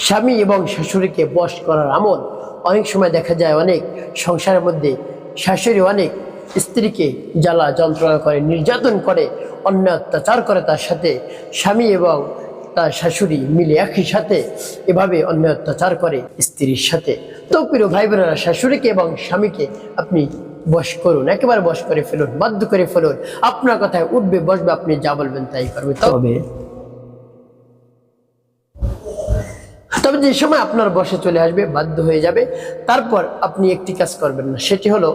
স্বামী এবং শাশুড়িকে বশ করার আমল অনেক সময় দেখা যায় অনেক সংসারের মধ্যে শাশুড়ি অনেক স্ত্রীকে জ্বালা যন্ত্রণা করে, নির্যাতন করে, অন্যায় অত্যাচার করে তার সাথে। স্বামী এবং তার শাশুড়ি মিলে একই সাথে এভাবে অন্যায় অত্যাচার করে স্ত্রীর সাথে। তো প্রিয় ভাই বোনেরা, শাশুড়িকে এবং স্বামীকে আপনি বশ করুন, একেবারে বশ করে ফেলুন, বাধ্য করে ফেলুন। আপনার কথায় উঠবে বসবে, আপনি যা বলবেন তাই করবে। তবে যে সময় আপনার বসে চলে আসবে, বাধ্য হয়ে যাবে, তারপর আপনি একটি কাজ করবেন না, সেটি হলো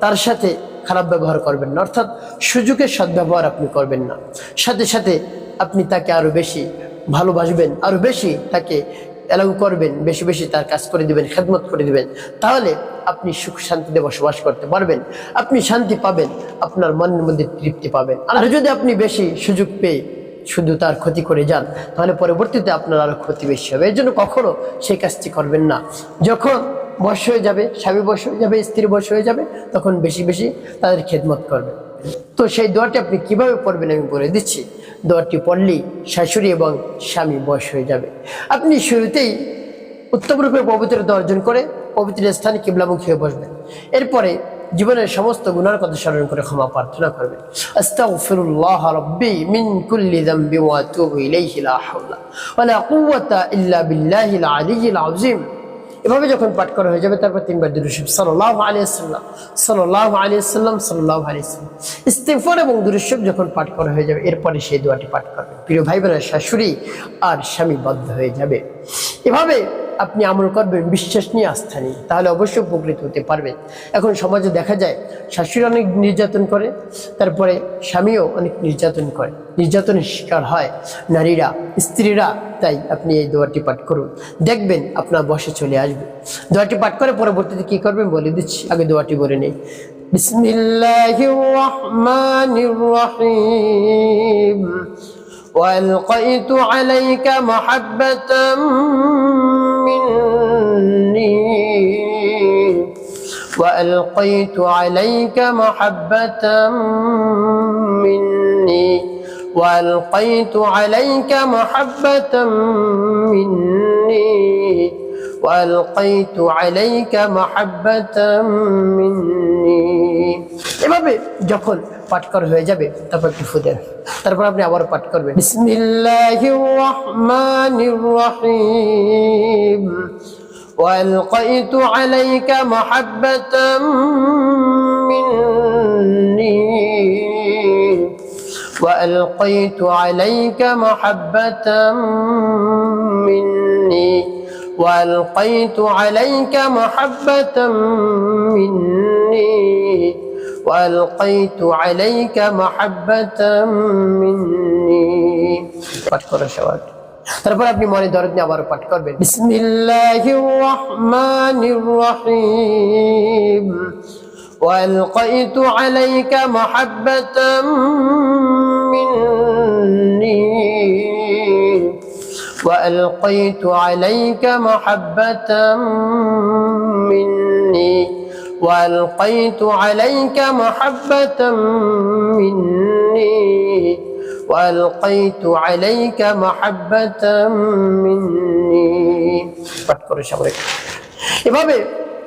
তার সাথে খারাপ ব্যবহার করবেন না, অর্থাৎ সুযোগের সদ্ব্যবহার আপনি করবেন না। সাথে সাথে আপনি তাকে আরো বেশি ভালোবাসবেন, আরো বেশি তাকে এলাউ করবেন, বেশি বেশি তার কাজ করে দিবেন, খেদমত করে দিবেন। তাহলে আপনি সুখ শান্তিতে বসবাস করতে পারবেন, আপনি শান্তি পাবেন, আপনার মনের মধ্যে তৃপ্তি পাবেন। আর যদি আপনি বেশি সুযোগ পেয়ে শুধু তার ক্ষতি করে যান, তাহলে পরবর্তীতে আপনার আরো ক্ষতি বেশি হবে। এর জন্য কখনো সেই কাজটি করবেন না। যখন বয়স হয়ে যাবে, স্বামী বয়স হয়ে যাবে, স্ত্রী বয়স হয়ে যাবে, তখন বেশি বেশি তাদের খেদমত করবেন। তো সেই দোয়াটি আপনি কিভাবে পড়বেন আমি বলে দিচ্ছি। দোয়াটি পড়লেই শাশুড়ি এবং স্বামী বয়স হয়ে যাবে। আপনি শুরুতেই উত্তম রূপে পবিত্রতা অর্জন করে পবিত্র স্থানে কিবলামুখী হয়ে বসবেন। এরপরে জীবনের সমস্ত গুনার কথা স্মরণ করে ক্ষমা প্রার্থনা করবেন। আস্তাগফিরুল্লাহ রাব্বি মিন কুল্লি যামবি ওয়া আতুবু ইলাইহি লা হাওলা ওয়া লা কুওয়াতা ইল্লা বিল্লাহিল আলিয়্যিল আযীম। এভাবে যখন পাঠ করা হয়ে যাবে, তারপর তিনবার দুরূদ শরীফ সাল্লাল্লাহু আলাইহি ওয়াসাল্লাম, সাল্লাল্লাহু আলাইহি ওয়াসাল্লাম, সাল্লাল্লাহু আলাইহি ওয়াসাল্লাম, ইস্তিগফার এবং দুরূদ শরীফ যখন পাঠ করা হয়ে যাবে, এরপরে সেই দোয়াটি পাঠ করবেন। প্রিয় ভাই বোনেরা, শাশুড়ি আর স্বামী বাধ্য হয়ে যাবে। এভাবে আপনি আমল করবেন, বিশ্বাস নিয়ে, আস্থা নিয়ে, তাহলে অবশ্যই উপকৃত হতে পারবেন। এখন সমাজে দেখা যায় শাশুড়ি অনেক নির্যাতন করে, তারপরে স্বামীও অনেক নির্যাতন করে, নির্যাতনের শিকার হয় নারীরা, স্ত্রীরা। তাই আপনি এই দোয়াটি পাঠ করুন, দেখবেন আপনার বসে চলে আসবে। দোয়াটি পাঠ করে পরবর্তীতে কি করবেন বলে দিচ্ছি, আগে দোয়াটি বলে নেই। বিসমিল্লাহির রহমানির রহিম। وألقيت عليك محبة مني وألقيت عليك محبة مني وألقيت عليك محبة مني وألقيت عليك محبة مني। এভাবে যখন পাঠ করা হয়ে যাবে, তারপর একটু ফু দেন, তারপর আপনি আবার পাঠ করবেন। বিসমিল্লাহির রহমানির রহিম। وألقيت عليك محبة مني وألقيت عليك محبة مني وألقيت عليك محبة مني وألقيت عليك محبة مني। পাঠ করার সময় তারপর আপনি মনে দরদ নিয়ে আবার পাঠ করবেন। বিসমিল্লাহির রহমানির রহিম। وألقيت عليك محبة مني وألقيت عليك محبة مني وألقيت عليك محبة مني وألقيت عليك محبة مني। পাঠ করে সবাই এভাবে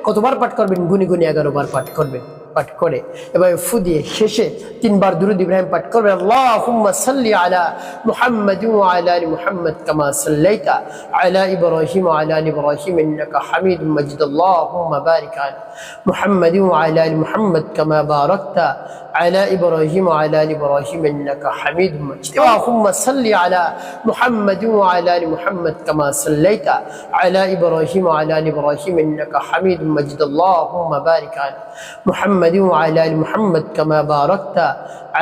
কতবার পাঠ করবেন? গুনি গুনি 11 বার পাঠ করবেন। পাঠ করে এভাবে ফু দিয়ে শেষে 3 বার দুরূদ ইব্রাহিম পাঠ করবেন। আল্লাহুম্মা সাল্লি আলা মুহাম্মাদ ওয়া আলা আলি মুহাম্মাদ কামা সাল্লাইতা আলা ইব্রাহিম ওয়া আলা আলি ইব্রাহিম ইন্নাকা হামিদুম মাজিদ। আল্লাহুম্মা বারিক আলা মুহাম্মাদ ওয়া আলা আলি মুহাম্মাদ কামা বারাকতা আলা ইব্রাহিম ওয়া আলা আলি ইব্রাহিম ইন্নাকা হামিদুম মাজিদ। আল্লাহুম্মা সাল্লি আলা মুহাম্মাদ ওয়া আলা আলি মুহাম্মাদ কামা সাল্লাইতা আলা ইব্রাহিম ওয়া আলা আলি ইব্রাহিম ইন্নাকা হামিদুম মাজিদ। আল্লাহুম্মা বারিক আলা মুহাম্মাদ ওয়া আলা আলি মুহাম্মাদ কামা বারাকতা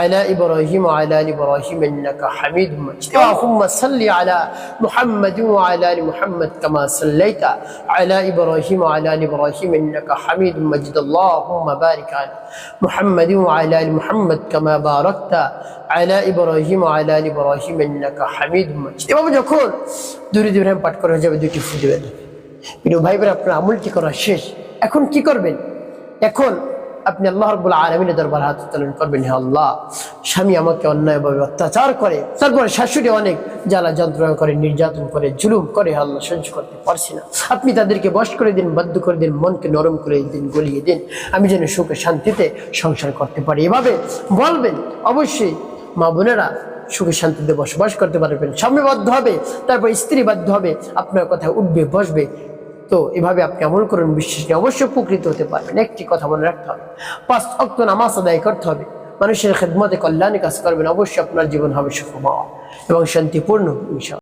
আলা ইব্রাহিম ওয়া আলা আলি ইব্রাহিম ইন্নাকা হামিদুম মাজিদ। আল্লাহুম্মা সাল্লি আলা মুহাম্মাদ ওয়া আলা আলি মুহাম্মাদ কামা সাল্লাইতা আলা ইব্রাহিম ওয়া আলা আলি ইব্রাহিম ইন্নাকা হামিদুম মাজিদ। আল্লাহুম্মা বারিক আলা মুহাম্মাদ ওয়া আলা আলি মুহাম্মাদ কামা বারাকতা আলা ইব্রাহিম ওয়া আলা আলি ইব্রাহিম ইন্নাকা হামিদুম মাজিদ। এভাবে যখন দুরূদ ইব্রাহিম পাঠ করা হয়ে যাবে, দুটি ফু দিবেন। প্রিয় ভাই বোনেরা, আপনার আমলটি করা শেষ। এখন কি করবেন? এখন আপনি আল্লাহ রাব্বুল আলামিনের দরবারে হাত উত্তোলন করবেন, হে আল্লাহ, স্বামী আমাকে অন্যায়ভাবে অত্যাচার করে, তারপরে শাশুড়ি অনেক জ্বালা যন্ত্রণা করে, নির্যাতন করে, জুলুম করে, হে আল্লাহ সহ্য করতে পারছি না, আপনি তাদেরকে বশ করে দিন, বাধ্য করে দিন, মনকে নরম করে দিন, গলিয়ে দিন, আমি যেন সুখে শান্তিতে সংসার করতে পারি। এভাবে বলবেন, অবশ্যই মা বোনেরা সুখে শান্তিতে বসবাস করতে পারবেন। স্বামী বাধ্য হবে, তারপর স্ত্রী বাধ্য হবে, আপনার কথা উঠবে বসবে। তো এভাবে আপনি আমল করুন, বিশ্বাস নিয়ে অবশ্যই উপকৃত হতে পারবেন। একটি কথা মনে রাখতে হবে, 5 ওয়াক্ত নামাজ আদায় করতে হবে, মানুষের খেদমতে কল্যাণে কাজ করবেন, অবশ্যই আপনার জীবন হবে সুখময় এবং শান্তিপূর্ণ ইনশাআল্লাহ।